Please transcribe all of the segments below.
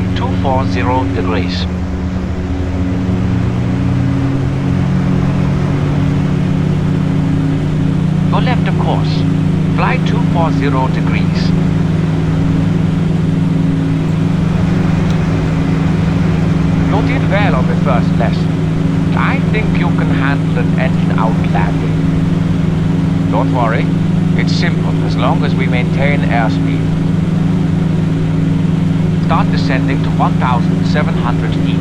maintain 240 degrees. Go left of course. Fly 240 degrees. You did well on the first lesson. I think you can handle an engine-out landing. Don't worry, it's simple as long as we maintain airspeed. Start descending to 1,700 feet.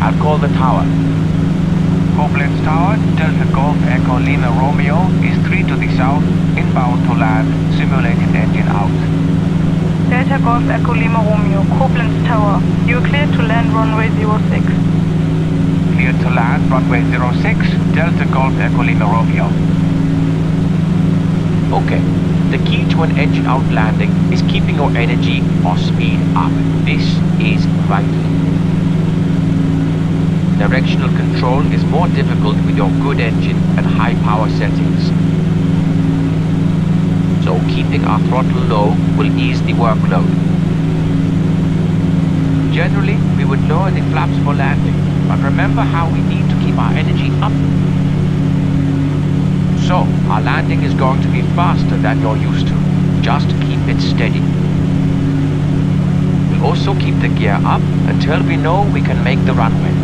I'll call the tower. Koblenz Tower, Delta Golf Echo Lima Romeo is 3 to the south, inbound to land, simulated engine out. Delta Golf Echo Lima Romeo, Koblenz Tower. You are cleared to land runway 06. Cleared to land runway 06, Delta Golf Echo Lima Romeo. Okay, the key to an engine-out landing is keeping your energy or speed up. This is vital. Directional control is more difficult with your good engine and high power settings. So keeping our throttle low will ease the workload. Generally, we would lower the flaps for landing, but remember how we need to keep our energy up. So, our landing is going to be faster than you're used to. Just keep it steady. We'll also keep the gear up until we know we can make the runway.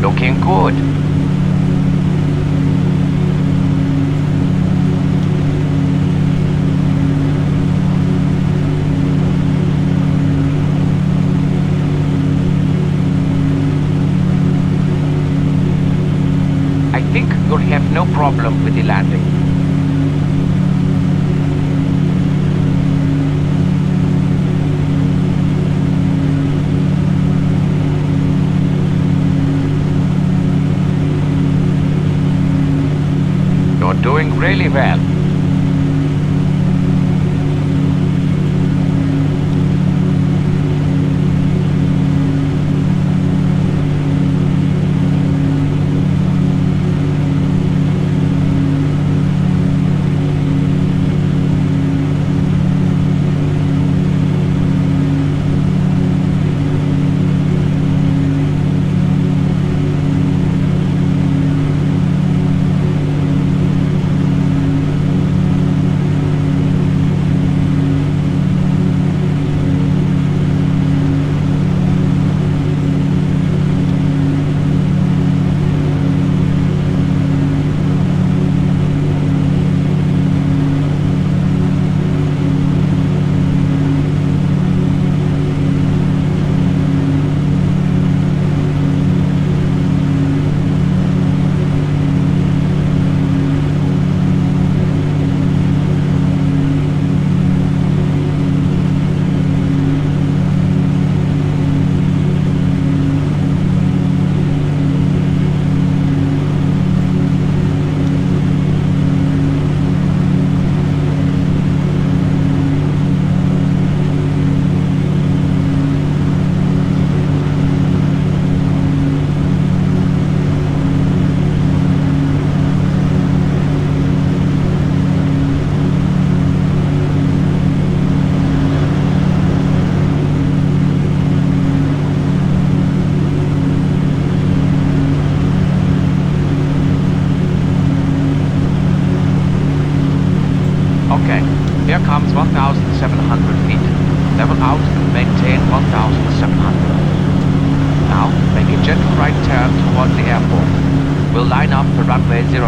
Looking good. I think you'll have no problem with the landing. Doing really well. Okay, here comes 1,700 feet. Level out and maintain 1,700. Now, make a gentle right turn towards the airport. We'll line up for runway 06.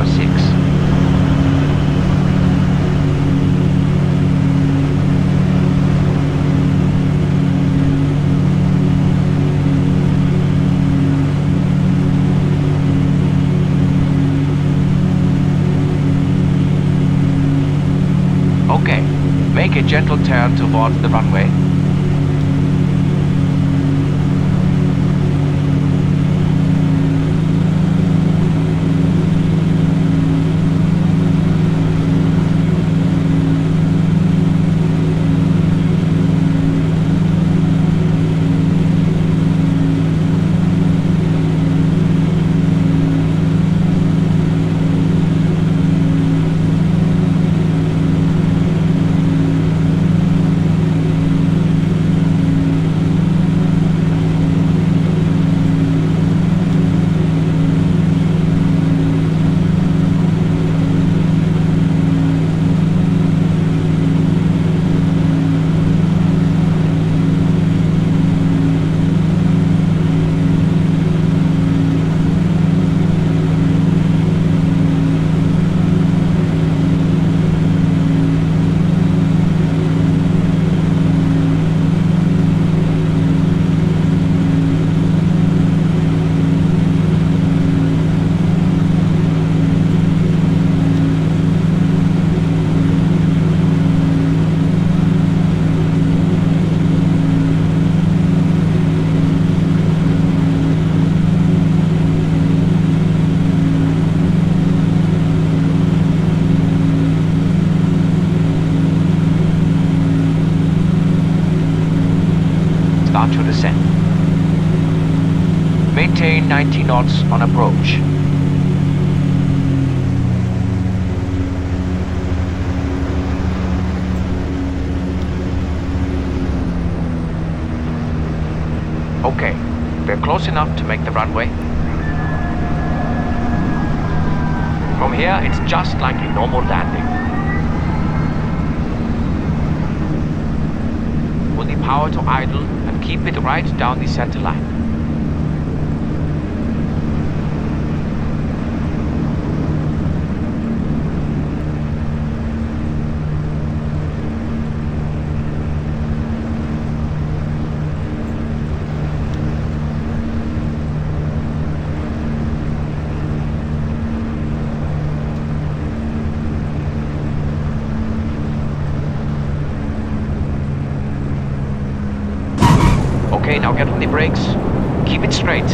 Okay, make a gentle turn towards the runway. descent. Maintain 90 knots on approach. Okay, we're close enough to make the runway. From here, it's just like a normal landing. Put the power to idle and keep it right down the center line. Okay, now get on the brakes. Keep it straight.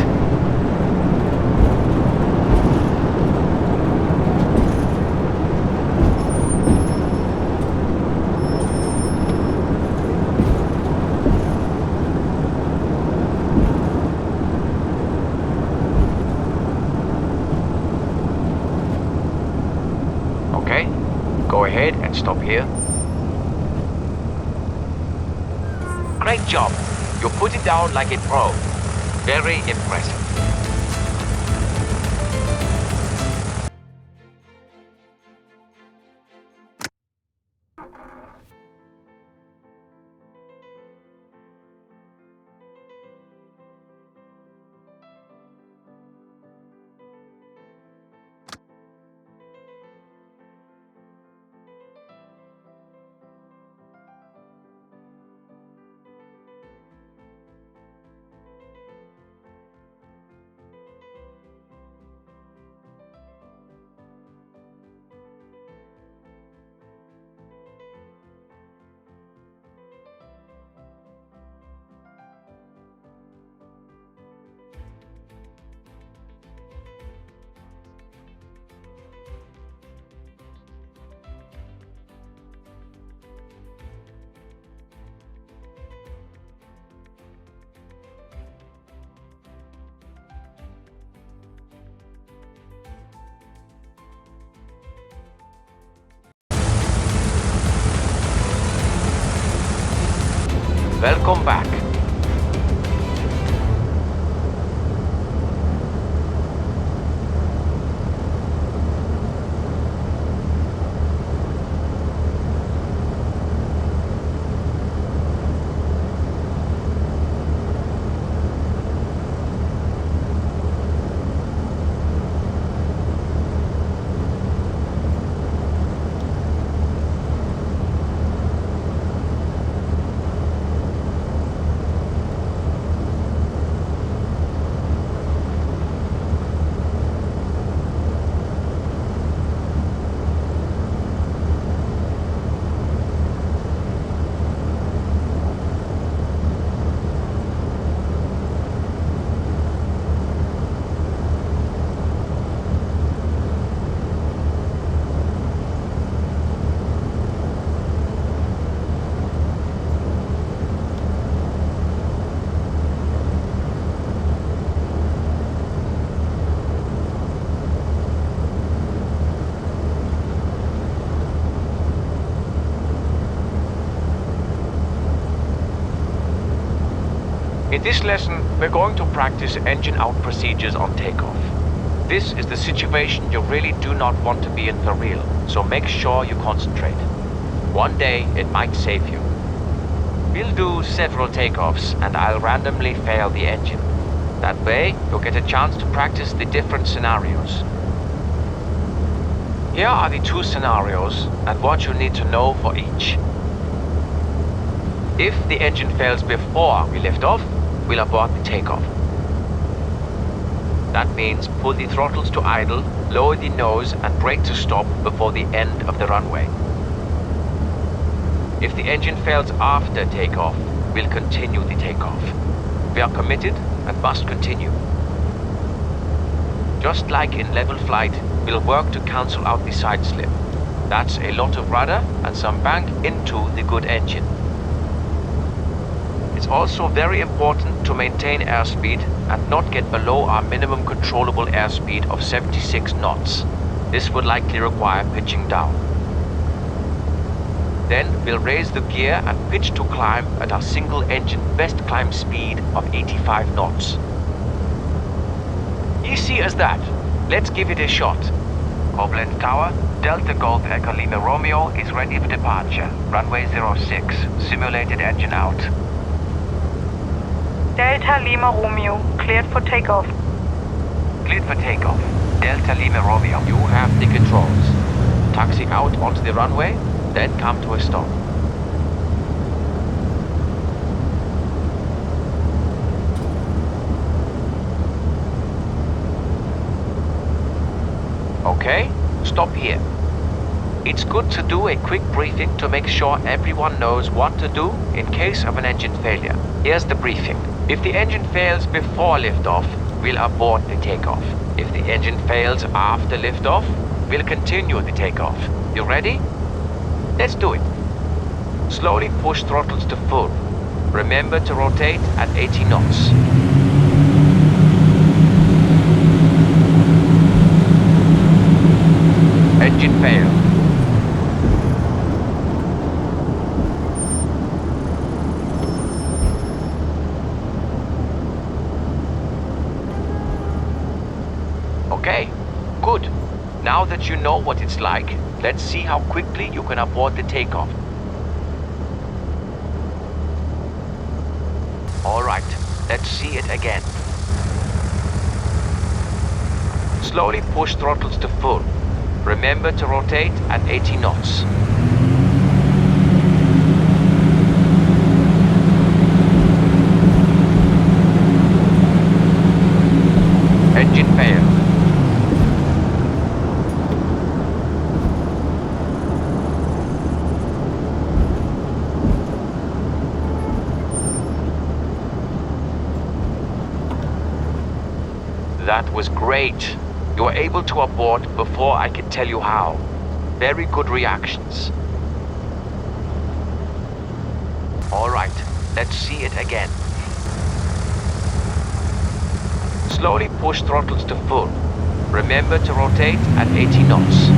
Okay, go ahead and stop here. Great job. You put it down like a pro. Very impressive. Welcome back. In this lesson, we're going to practice engine out procedures on takeoff. This is the situation you really do not want to be in for real, so make sure you concentrate. One day, it might save you. We'll do several takeoffs, and I'll randomly fail the engine. That way, you'll get a chance to practice the different scenarios. Here are the two scenarios, and what you need to know for each. If the engine fails before we lift off, we'll abort the takeoff. That means pull the throttles to idle, lower the nose and brake to stop before the end of the runway. If the engine fails after takeoff, we'll continue the takeoff. We are committed and must continue. Just like in level flight, we'll work to cancel out the side slip. That's a lot of rudder and some bank into the good engine. It's also very important to maintain airspeed and not get below our minimum controllable airspeed of 76 knots. This would likely require pitching down. Then we'll raise the gear and pitch to climb at our single-engine best climb speed of 85 knots. Easy as that. Let's give it a shot. Koblenz Tower, Delta Golf Echo Lima Romeo is ready for departure. Runway 06, simulated engine out. Delta Lima Romeo, cleared for takeoff. Cleared for takeoff. Delta Lima Romeo. You have the controls. Taxi out onto the runway, then come to a stop. Okay, stop here. It's good to do a quick briefing to make sure everyone knows what to do in case of an engine failure. Here's the briefing. If the engine fails before liftoff, we'll abort the takeoff. If the engine fails after liftoff, we'll continue the takeoff. You ready? Let's do it. Slowly push throttles to full. Remember to rotate at 80 knots. Engine failed. Okay, good. Now that you know what it's like, let's see how quickly you can abort the takeoff. All right, let's see it again. Slowly push throttles to full. Remember to rotate at 80 knots. Engine failed. That was great. You were able to abort before I could tell you how. Very good reactions. All right, let's see it again. Slowly push throttles to full. Remember to rotate at 80 knots.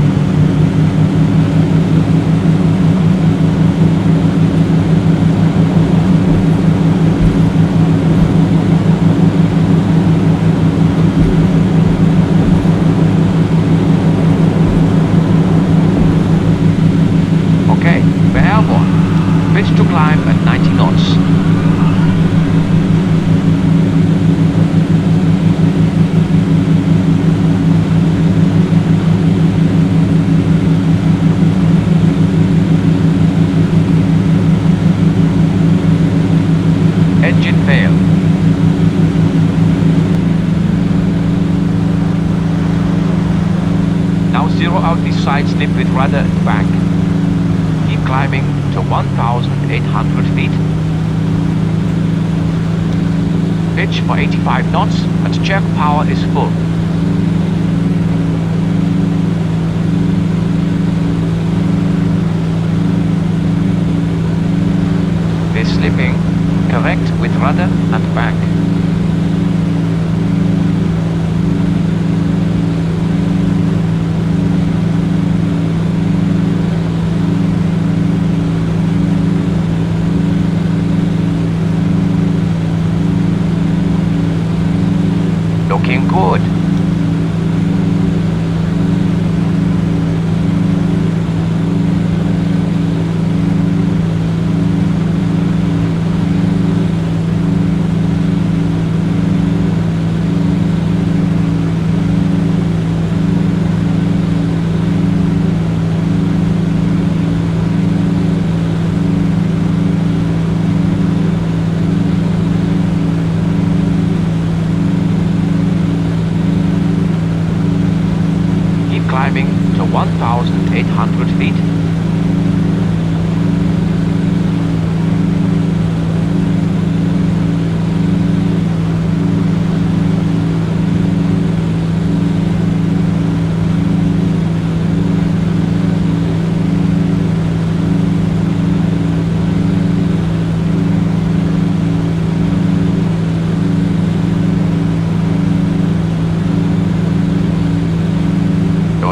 Pitch to climb at 90 knots. Engine failed. Now zero out the side slip with rudder and bank. Keep climbing to 1,800 feet. Pitch for 85 knots and check power is full. This slipping, correct with rudder and bank. Looking good. Climbing to 1,800 feet.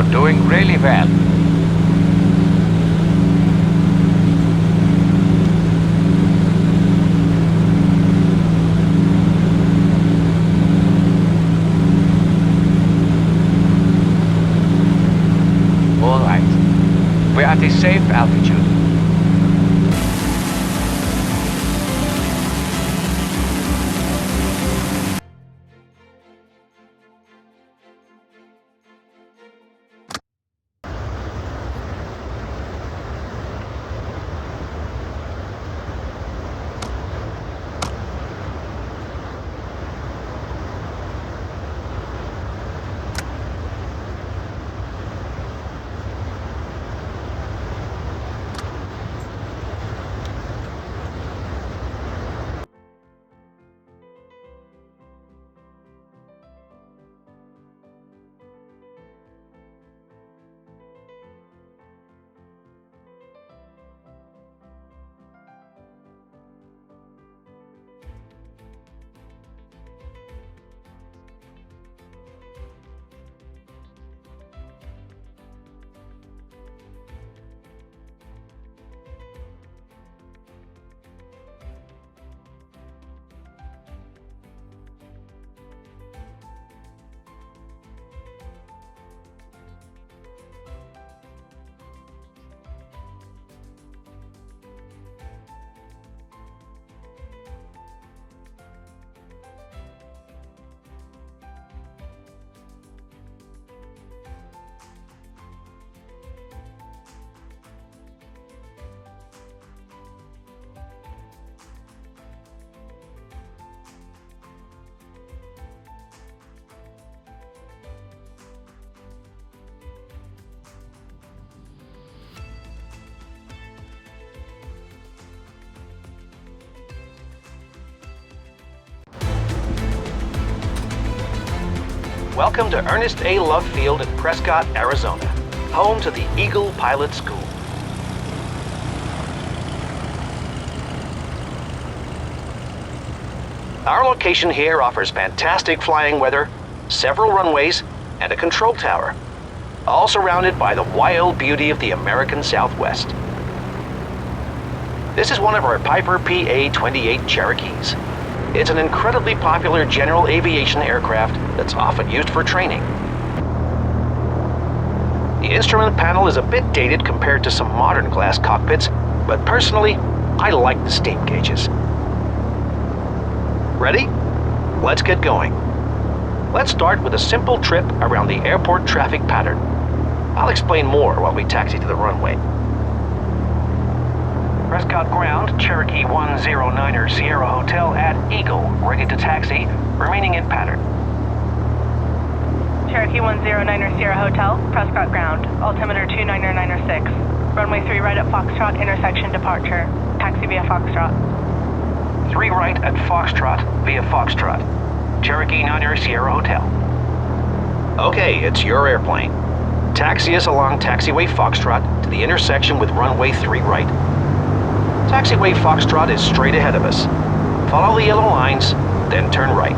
You're doing really well. All right. We're at a safe altitude. Welcome to Ernest A. Love Field in Prescott, Arizona, home to the Eagle Pilot School. Our location here offers fantastic flying weather, several runways, and a control tower, all surrounded by the wild beauty of the American Southwest. This is one of our Piper PA-28 Cherokees. It's an incredibly popular general aviation aircraft that's often used for training. The instrument panel is a bit dated compared to some modern class cockpits, but personally, I like the steam gauges. Ready? Let's get going. Let's start with a simple trip around the airport traffic pattern. I'll explain more while we taxi to the runway. Prescott ground, Cherokee 109er Sierra Hotel at Eagle, ready to taxi, remaining in pattern. Cherokee 109er Sierra Hotel, Prescott ground, altimeter 29906. Runway 3 right at Foxtrot, intersection departure. Taxi via Foxtrot. 3 right at Foxtrot via Foxtrot. Cherokee 9er Sierra Hotel. Okay, it's your airplane. Taxi us along taxiway Foxtrot to the intersection with runway 3 right. Taxiway Foxtrot is straight ahead of us. Follow the yellow lines, then turn right.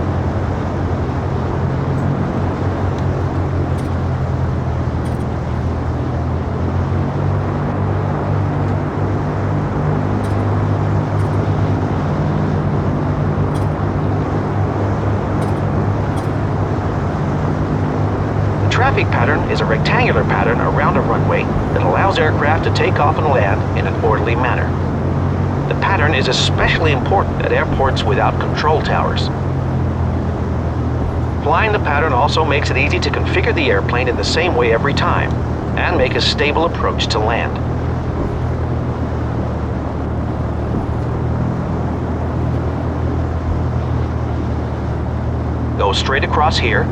The traffic pattern is a rectangular pattern around a runway that allows aircraft to take off and land in an orderly manner. The pattern is especially important at airports without control towers. Flying the pattern also makes it easy to configure the airplane in the same way every time and make a stable approach to land. Go straight across here.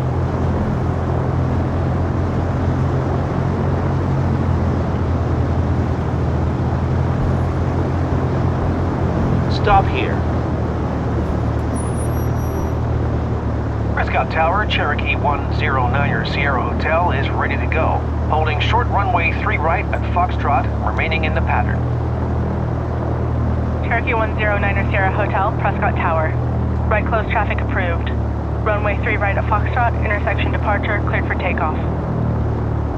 Stop here. Prescott Tower, Cherokee 109er Sierra Hotel is ready to go. Holding short runway 3 right at Foxtrot, remaining in the pattern. Cherokee 109er Sierra Hotel, Prescott Tower. Right close traffic approved. Runway 3 right at Foxtrot, intersection departure, cleared for takeoff.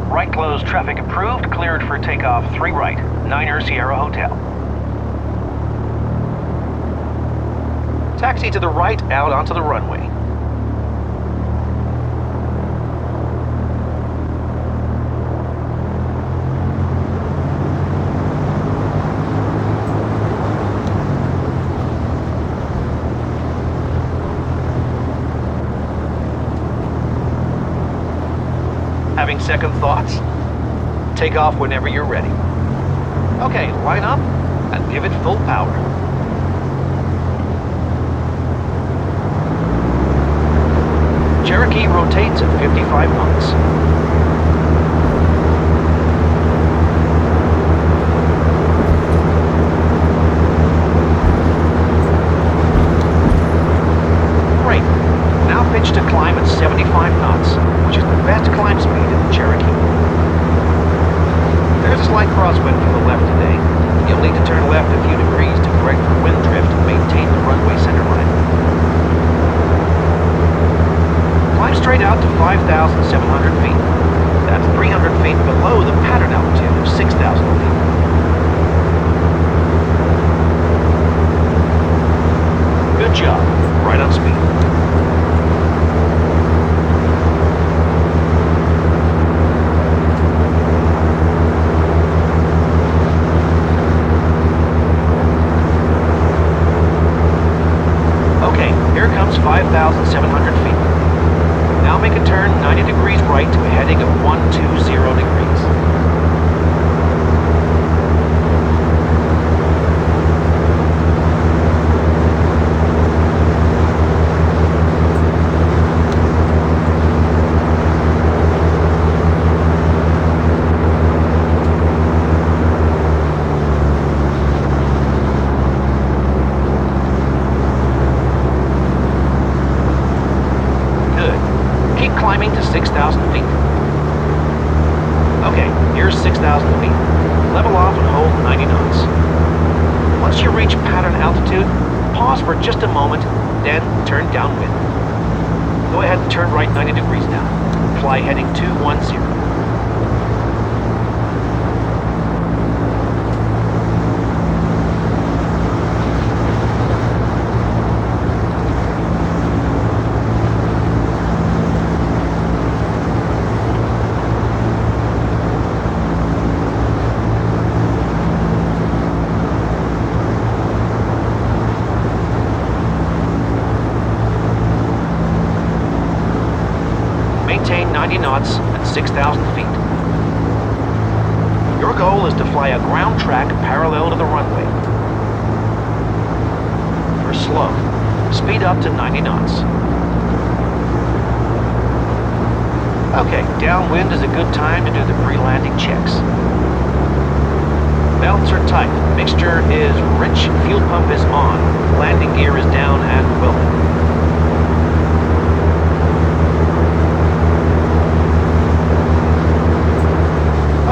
Right closed, traffic approved, cleared for takeoff, 3 right, Niner Sierra Hotel. Taxi to the right out onto the runway. Having second thoughts? Take off whenever you're ready. Okay, line up and give it full power. Cherokee rotates at 55 knots. Great. Now pitch to climb at 75 knots, which is the best climb speed in the Cherokee. There's a slight crosswind to the left today. You'll need to turn left a few degrees to correct for wind drift and maintain the runway center line. Climb straight out to 5,700 feet. That's 300 feet below the pattern altitude of 6,000 feet. Good job. Right on speed. Okay, here comes 5,700 feet. Now make a turn 90 degrees right to a heading of 120 degrees. Climbing to 6,000 feet. Okay, here's 6,000 feet. Level off and hold 90 knots. Once you reach pattern altitude, pause for just a moment, then turn downwind. Go ahead and turn right 90 degrees now. Fly heading 210. Maintain 90 knots at 6,000 feet. Your goal is to fly a ground track parallel to the runway. For slow, speed up to 90 knots. Okay, downwind is a good time to do the pre-landing checks. Belts are tight, mixture is rich, fuel pump is on, landing gear is down and welded.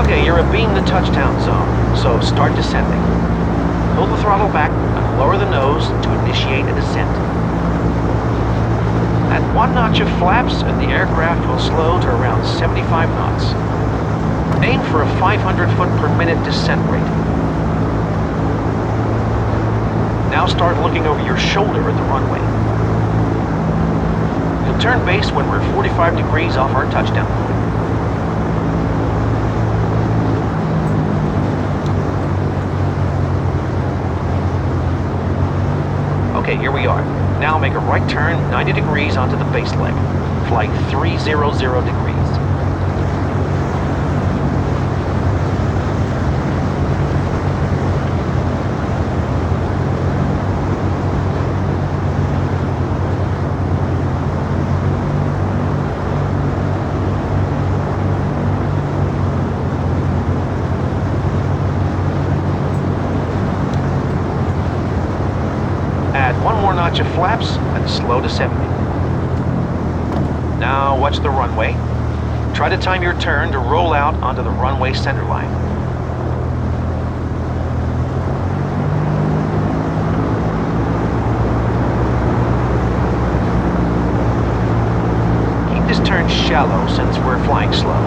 Okay, you're abeam the touchdown zone, so start descending. Pull the throttle back and lower the nose to initiate a descent. At 1 notch of flaps, and the aircraft will slow to around 75 knots. Aim for a 500 foot per minute descent rate. Now start looking over your shoulder at the runway. You'll turn base when we're 45 degrees off our touchdown point. Okay, here we are. Now make a right turn 90 degrees onto the base leg. Flight 300 degrees. Add 1 more notch of flaps and slow to 70. Now watch the runway. Try to time your turn to roll out onto the runway center line. Keep this turn shallow since we're flying slow.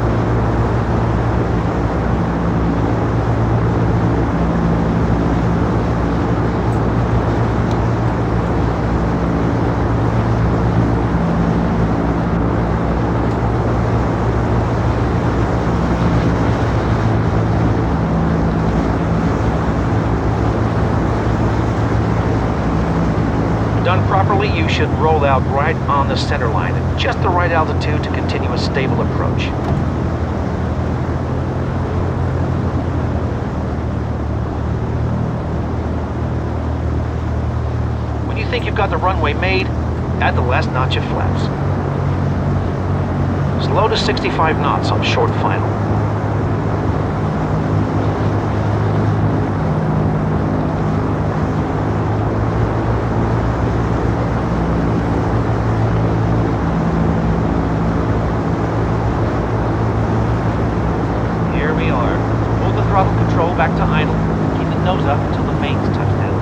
Generally, you should roll out right on the center line at just the right altitude to continue a stable approach. When you think you've got the runway made, add the last notch of flaps. Slow to 65 knots on short final. Back to idle. Keep the nose up until the vanes touch down.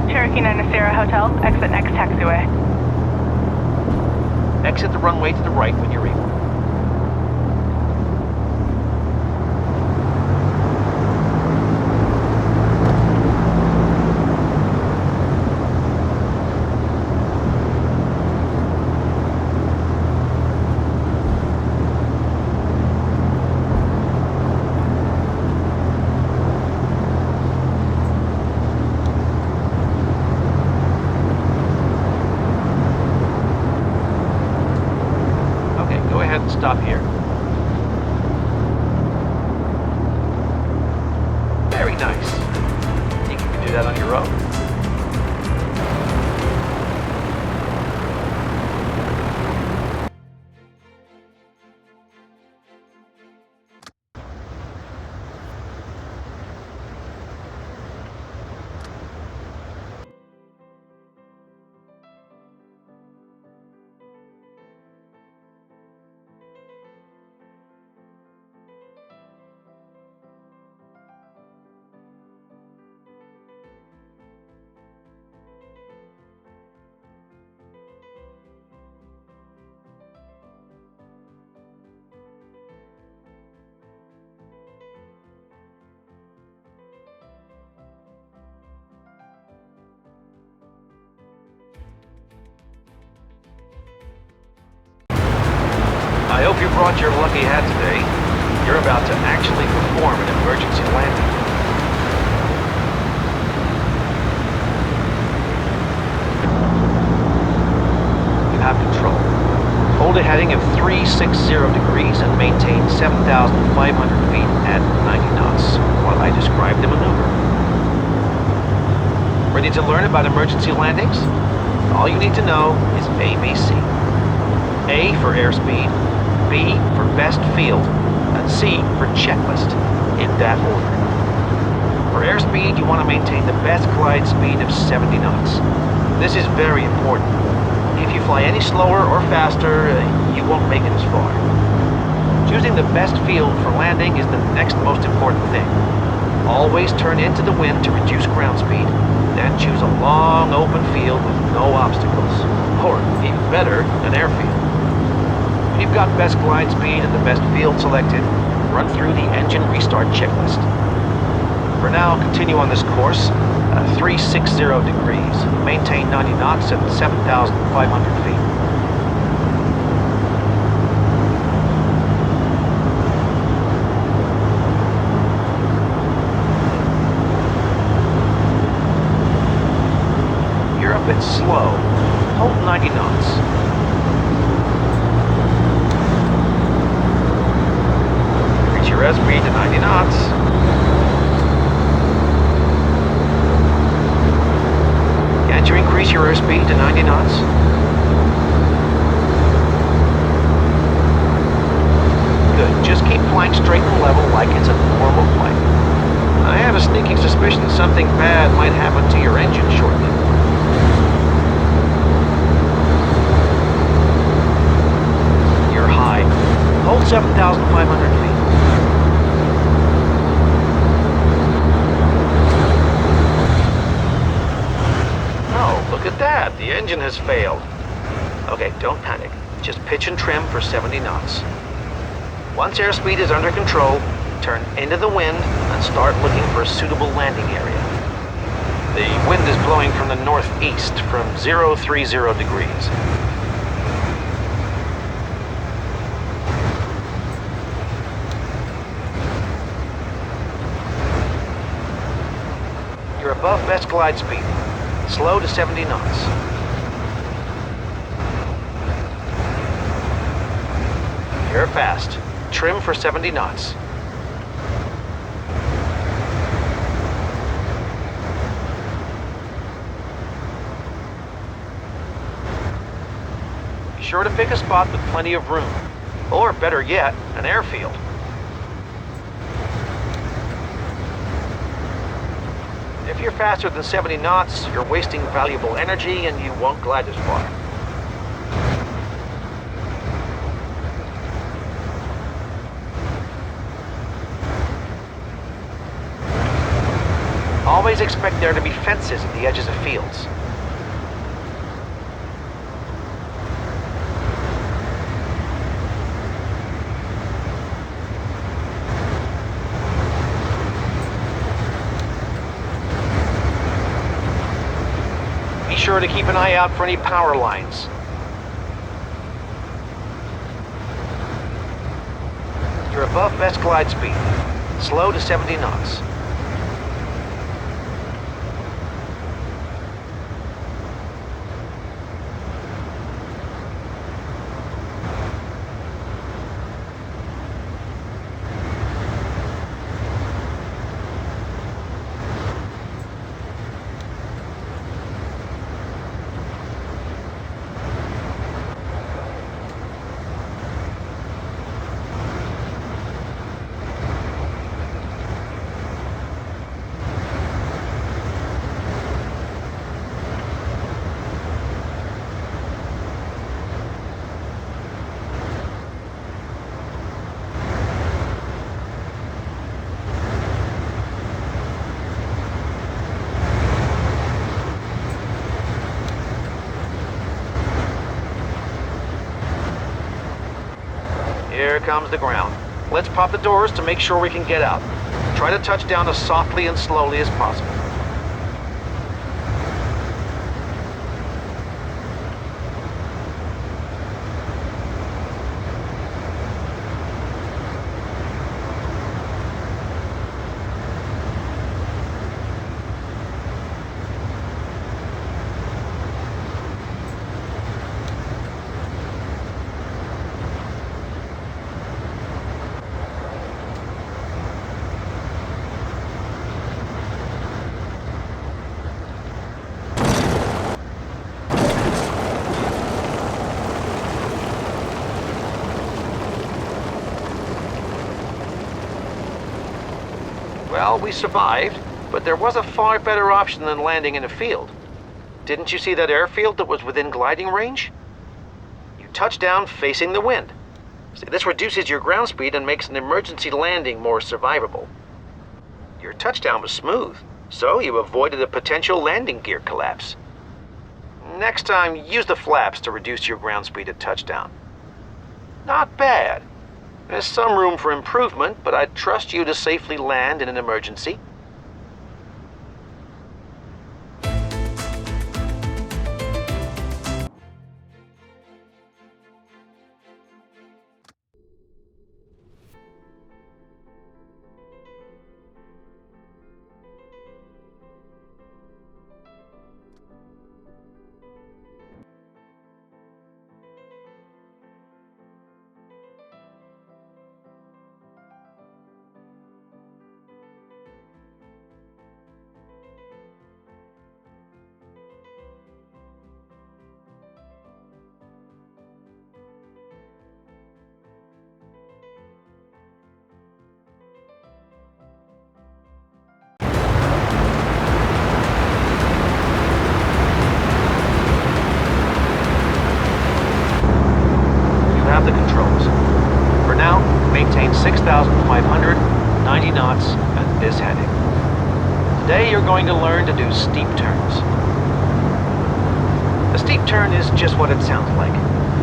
Cherokee 9 Sierra Hotel, exit next taxiway. Exit the runway to the right when you're able. Stop here. Very nice. Think you can do that on your own? I hope you brought your lucky hat today. You're about to actually perform an emergency landing. You have control. Hold a heading of 360 degrees and maintain 7,500 feet at 90 knots while I describe the maneuver. Ready to learn about emergency landings? All you need to know is ABC. A for airspeed, B for best field, and C for checklist, in that order. For airspeed, you want to maintain the best glide speed of 70 knots. This is very important. If you fly any slower or faster, you won't make it as far. Choosing the best field for landing is the next most important thing. Always turn into the wind to reduce ground speed, then choose a long open field with no obstacles, or even better, an airfield. When you've got best glide speed and the best field selected, run through the engine restart checklist. For now, continue on this course, 360 degrees. Maintain 90 knots at 7,500 feet. You're a bit slow. Hold 90 knots. Your airspeed to 90 knots. Can't you increase your airspeed to 90 knots? Good. Just keep flying straight and level like it's a normal flight. I have a sneaking suspicion something bad might happen to your engine shortly. You're high. Hold 7,500 feet. Look at that, the engine has failed. Okay, don't panic. Just pitch and trim for 70 knots. Once airspeed is under control, turn into the wind and start looking for a suitable landing area. The wind is blowing from the northeast from 030 degrees. glide speed. Slow to 70 knots. You're fast. Trim for 70 knots. Be sure to pick a spot with plenty of room. Or better yet, an airfield. If you're faster than 70 knots, you're wasting valuable energy and you won't glide as far. Always expect there to be fences at the edges of fields. Be sure to keep an eye out for any power lines. You're above best glide speed. Slow to 70 knots. Here comes the ground. Let's pop the doors to make sure we can get out. Try to touch down as softly and slowly as possible. Well, we survived, but there was a far better option than landing in a field. Didn't you see that airfield that was within gliding range? You touch down facing the wind. See, this reduces your ground speed and makes an emergency landing more survivable. Your touchdown was smooth, so you avoided a potential landing gear collapse. Next time, use the flaps to reduce your ground speed at touchdown. Not bad. There's some room for improvement, but I'd trust you to safely land in an emergency. The controls. For now, maintain 6,500, 90 knots at this heading. Today you're going to learn to do steep turns. A steep turn is just what it sounds like.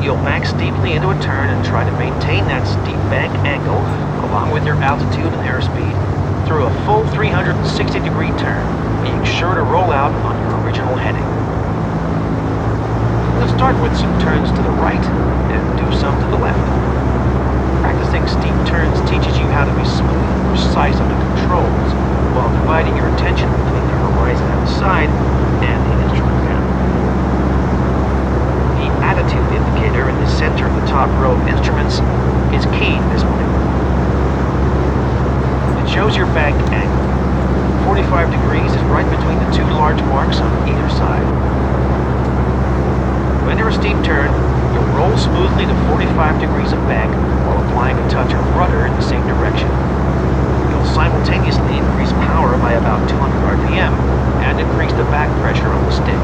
You'll bank steeply into a turn and try to maintain that steep bank angle along with your altitude and airspeed through a full 360-degree turn, being sure to roll out on your original heading. We'll start with some turns to the right and do some to the left. Practicing steep turns teaches you how to be smooth and precise on the controls, while dividing your attention between the horizon outside and the instrument panel. The attitude indicator in the center of the top row of instruments is key to this maneuver. It shows your bank angle. 45 degrees is right between the two large marks on either side. To enter a steep turn, you'll roll smoothly to 45 degrees of bank while applying a touch of rudder in the same direction. You'll simultaneously increase power by about 200 RPM and increase the back pressure on the stick.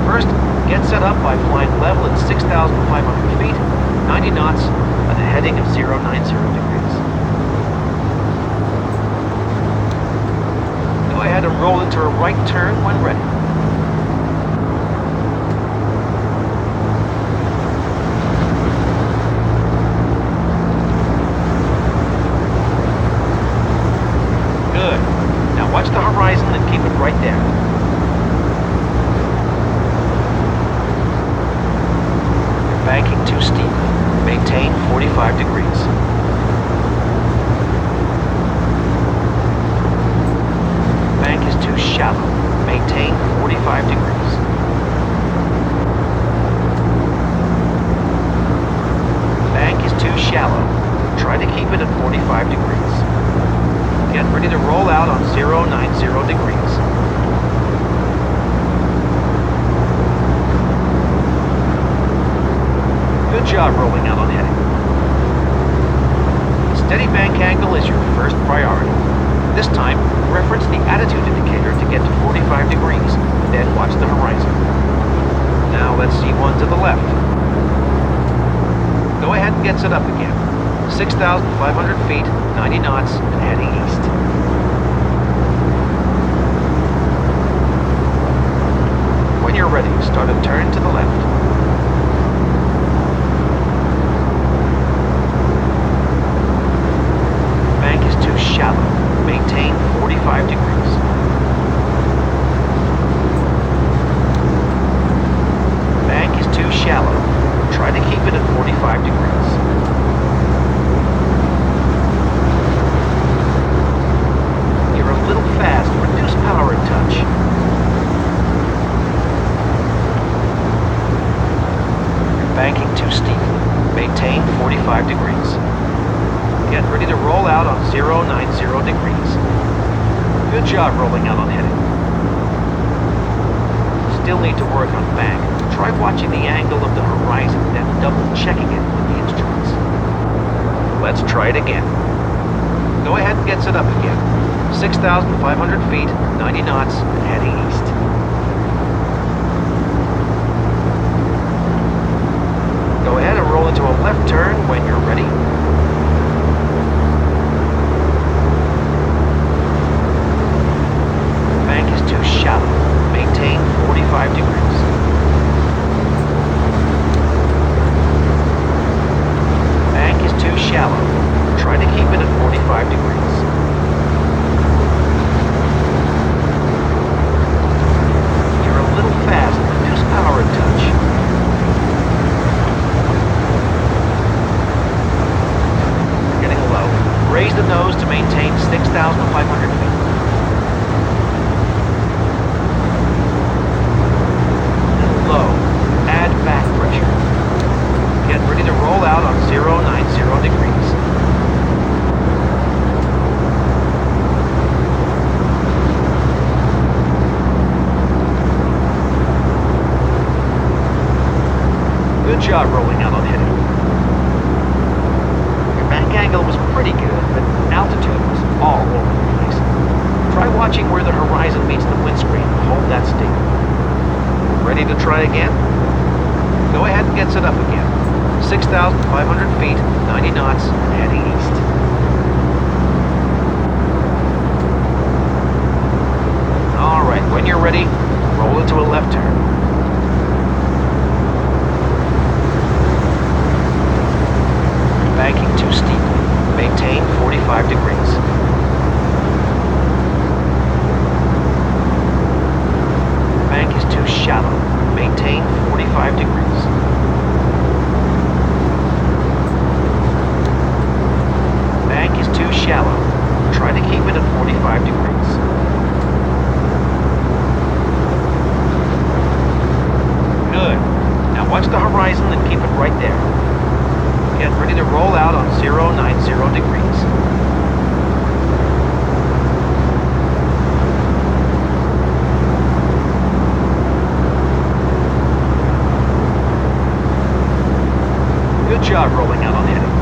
First, get set up by flying level at 6,500 feet, 90 knots, at a heading of 090 degrees. Go ahead and roll into a right turn when ready. Good. Now watch the horizon and keep it right there. You're banking too steeply. Maintain 45 degrees. Bank is too shallow. Maintain 45 degrees. Bank is too shallow. Try to keep it at 45 degrees. Get ready to roll out on 090 degrees. Good job rolling out on heading. Steady bank angle is your first priority. This time, reference the attitude indicator to get to 45 degrees, then watch the horizon. Now let's see one to the left. Go ahead and get set up again. 6,500 feet, 90 knots, and heading east. When you're ready, start a turn to the left. Bank is too shallow. Maintain 45 degrees. Bank is too shallow. Try to keep it at 45 degrees. You're a little fast. Reduce power a touch. You're banking too steeply. Maintain 45 degrees. Get ready to roll out on 090 degrees. Good job rolling out on heading. Still need to work on bank. Try watching the angle of the horizon, then double checking it with the instruments. Let's try it again. Go ahead and get set up again. 6,500 feet, 90 knots, and heading east. Go ahead and roll into a left turn when you're ready. Bank is too shallow. Maintain 45 degrees. Bank is too shallow. Try to keep it at 45 degrees. You're a little fast. Reduce power a touch. Getting low. Raise the nose to maintain 6,500 feet. Low. Add back pressure. Get ready to roll out on 090 degrees. Good job rolling out on heading. Your back angle was pretty good, but altitude was all over the place. Try watching where the horizon meets the windscreen and hold that steady. Ready to try again? Go ahead and get set up again. 6,500 feet, 90 knots, and heading east. All right, when you're ready, roll into a left turn. Banking too steeply. Maintain 45 degrees. Bank is too shallow. Maintain 45 degrees. Bank is too shallow. Try to horizon and keep it right there. Get ready to roll out on 090 degrees. Good job rolling out on heading.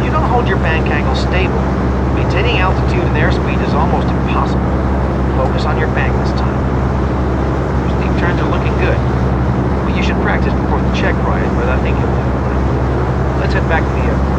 You don't hold your bank angle stable. Maintaining altitude and airspeed is almost impossible. Focus on your bank this time. Your steep turns are looking good. But you should practice before the check ride, but I think you'll do it. Let's head back to the airport.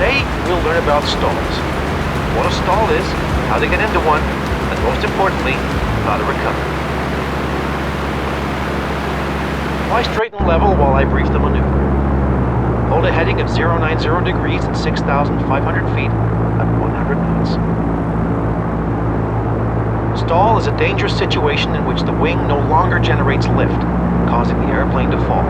Today, we'll learn about stalls. What a stall is, how to get into one, and most importantly, how to recover. Fly straight and level while I brief the maneuver. Hold a heading of 090 degrees at 6,500 feet at 100 knots. Stall is a dangerous situation in which the wing no longer generates lift, causing the airplane to fall.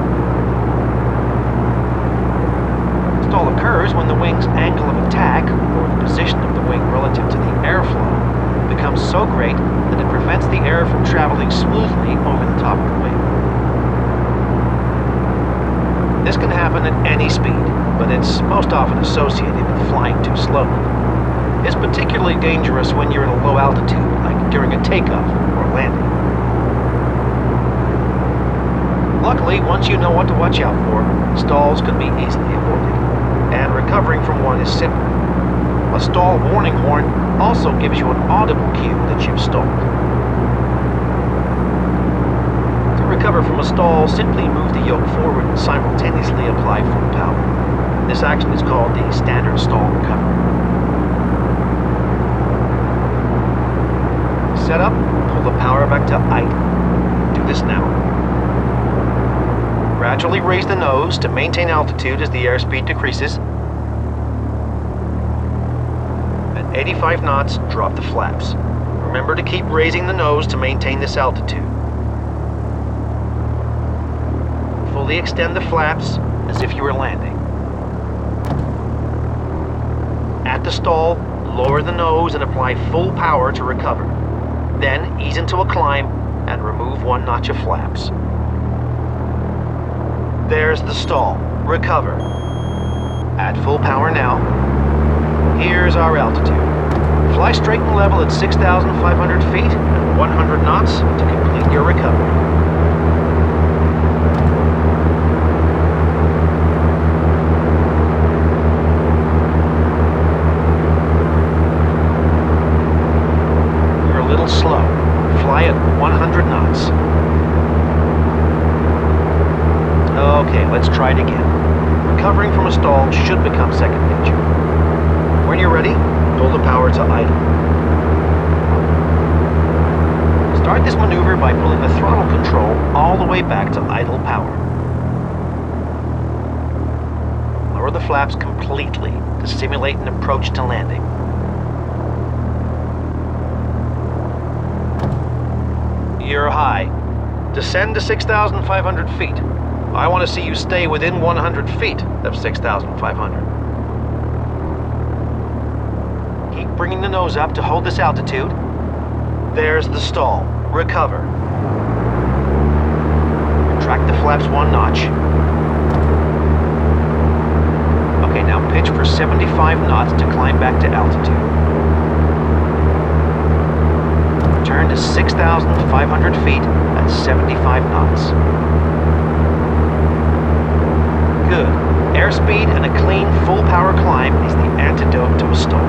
Stall occurs when the wing's angle of attack, or the position of the wing relative to the airflow, becomes so great that it prevents the air from traveling smoothly over the top of the wing. This can happen at any speed, but it's most often associated with flying too slowly. It's particularly dangerous when you're at a low altitude, like during a takeoff or landing. Luckily, once you know what to watch out for, stalls can be easily avoided. And recovering from one is simple. A stall warning horn also gives you an audible cue that you've stalled. To recover from a stall, simply move the yoke forward and simultaneously apply full power. This action is called the standard stall recovery. Set up, pull the power back to idle. Do this now. Gradually raise the nose to maintain altitude as the airspeed decreases. At 85 knots, drop the flaps. Remember to keep raising the nose to maintain this altitude. Fully extend the flaps as if you were landing. At the stall, lower the nose and apply full power to recover. Then ease into a climb and remove one notch of flaps. There's the stall. Recover. At full power now. Here's our altitude. Fly straight and level at 6,500 feet at 100 knots to complete your recovery. You're a little slow. Fly at 100 knots. Okay, let's try it again. Recovering from a stall should become second nature. When you're ready, pull the power to idle. Start this maneuver by pulling the throttle control all the way back to idle power. Lower the flaps completely to simulate an approach to landing. You're high. Descend to 6,500 feet. I want to see you stay within 100 feet of 6,500. Keep bringing the nose up to hold this altitude. There's the stall. Recover. Retract the flaps one notch. Okay, now pitch for 75 knots to climb back to altitude. Turn to 6,500 feet at 75 knots. Good. Airspeed and a clean, full-power climb is the antidote to a stall.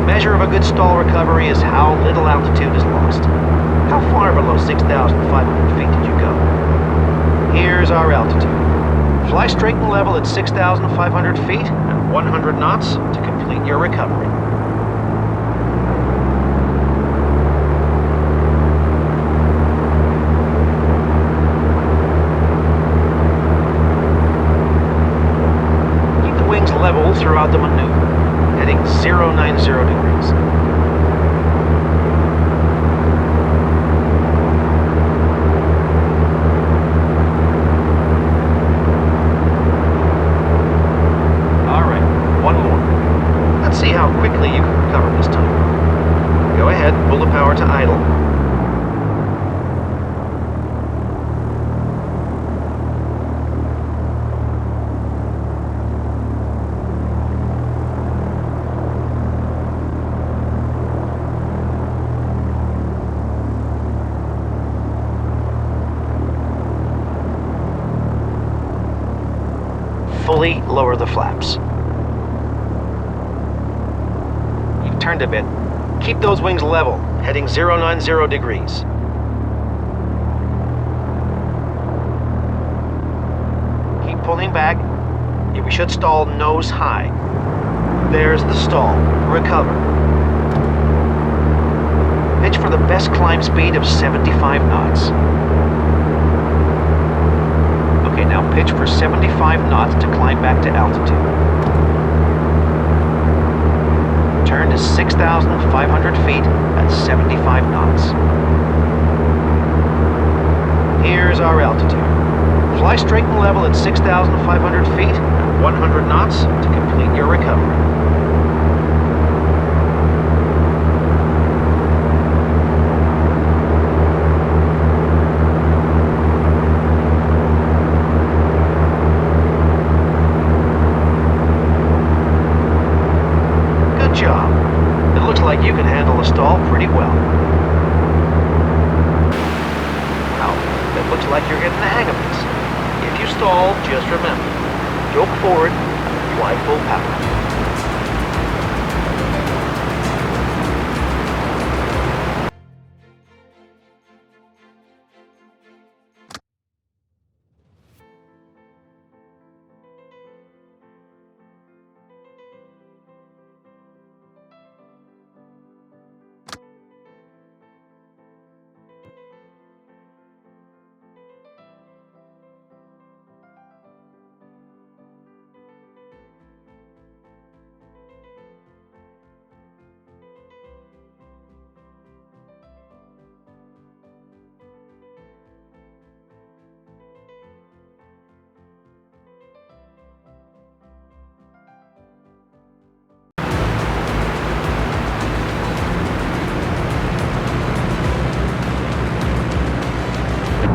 Measure of a good stall recovery is how little altitude is lost. How far below 6,500 feet did you go? Here's our altitude. Fly straight and level at 6,500 feet and 100 knots to complete your recovery. Keep the wings level throughout the maneuver, heading 090 degrees. See how quickly you can recover this time. Go ahead, pull the power to idle. Fully lower the flaps. Turned a bit. Keep those wings level, heading 090 degrees. Keep pulling back. We should stall nose high. There's the stall. Recover. Pitch for the best climb speed of 75 knots. Okay, now pitch for 75 knots to climb back to altitude. Turn to 6,500 feet at 75 knots. Here's our altitude. Fly straight and level at 6,500 feet and 100 knots to complete your recovery. Job. It looks like you can handle the stall pretty well. Now, it looks like you're getting the hang of this. If you stall, just remember, yoke forward and fly full power.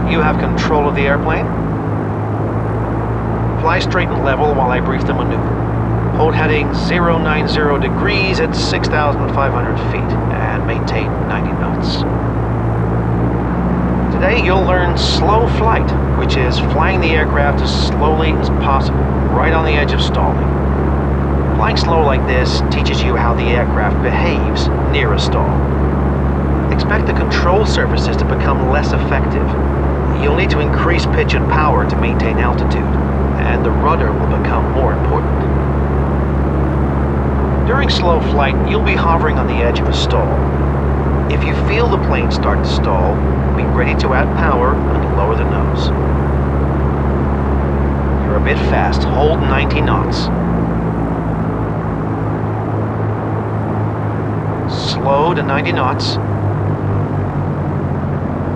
You have control of the airplane. Fly straight and level while I brief the maneuver. Hold heading 090 degrees at 6,500 feet and maintain 90 knots. Today you'll learn slow flight, which is flying the aircraft as slowly as possible, right on the edge of stalling. Flying slow like this teaches you how the aircraft behaves near a stall. Expect the control surfaces to become less effective. You'll need to increase pitch and power to maintain altitude, and the rudder will become more important. During slow flight, you'll be hovering on the edge of a stall. If you feel the plane start to stall, be ready to add power and lower the nose. You're a bit fast. Hold 90 knots. Slow to 90 knots.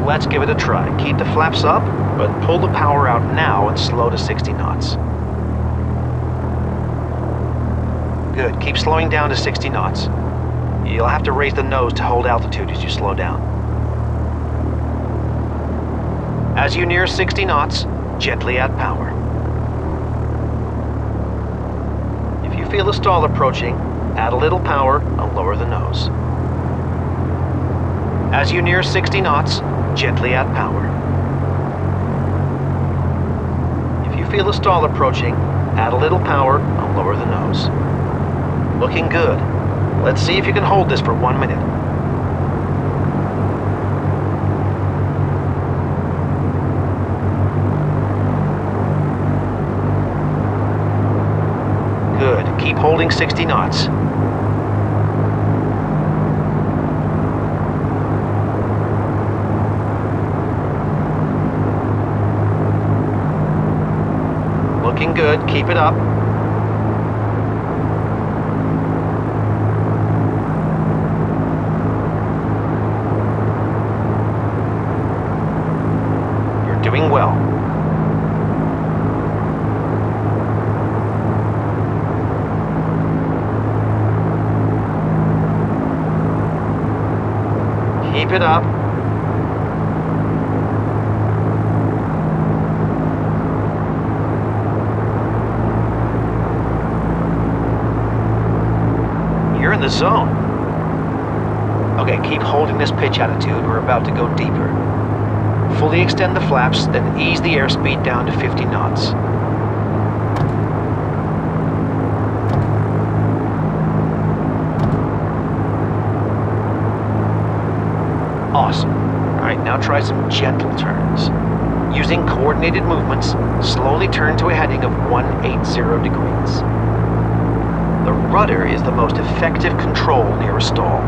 Let's give it a try. Keep the flaps up, but pull the power out now and slow to 60 knots. Good. Keep slowing down to 60 knots. You'll have to raise the nose to hold altitude as you slow down. As you near 60 knots, gently add power. If you feel the stall approaching, add a little power and lower the nose. As you near 60 knots, gently add power. If you feel the stall approaching, add a little power and lower the nose. Looking good. Let's see if you can hold this for 1 minute. Good. Keep holding 60 knots. Looking good. Keep it up. You're doing well. Keep it up. You're in the zone. Okay, keep holding this pitch attitude. We're about to go deeper. Fully extend the flaps, then ease the airspeed down to 50 knots. Awesome. Alright, now try some gentle turns. Using coordinated movements, slowly turn to a heading of 180 degrees. The rudder is the most effective control near a stall.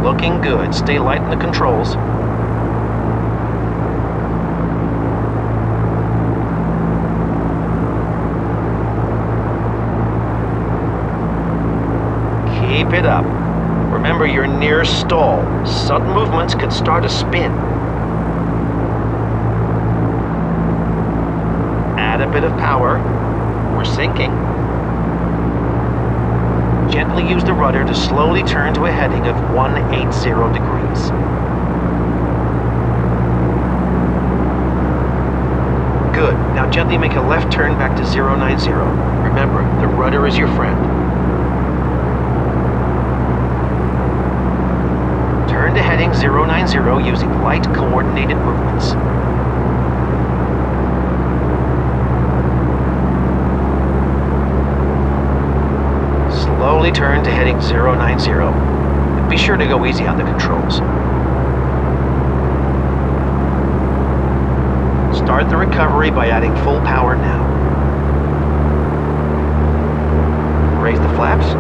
Looking good. Stay light in the controls. Keep it up. Remember, you're near stall. Sudden movements could start a spin. Add a bit of power. We're sinking. Gently use the rudder to slowly turn to a heading of 180 degrees. Good. Now gently make a left turn back to 090. Remember, the rudder is your friend. Turn to heading 090 using light coordinated movements. Slowly turn to heading 090. Be sure to go easy on the controls. Start the recovery by adding full power now. Raise the flaps.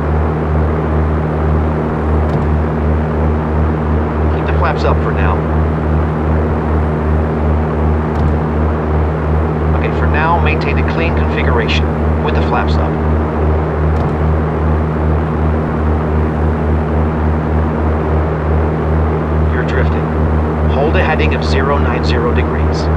Flaps up for now. Okay, for now, maintain a clean configuration with the flaps up. You're drifting. Hold a heading of 090 degrees.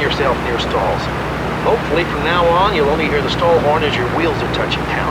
Yourself near stalls. Hopefully from now on you'll only hear the stall horn as your wheels are touching down.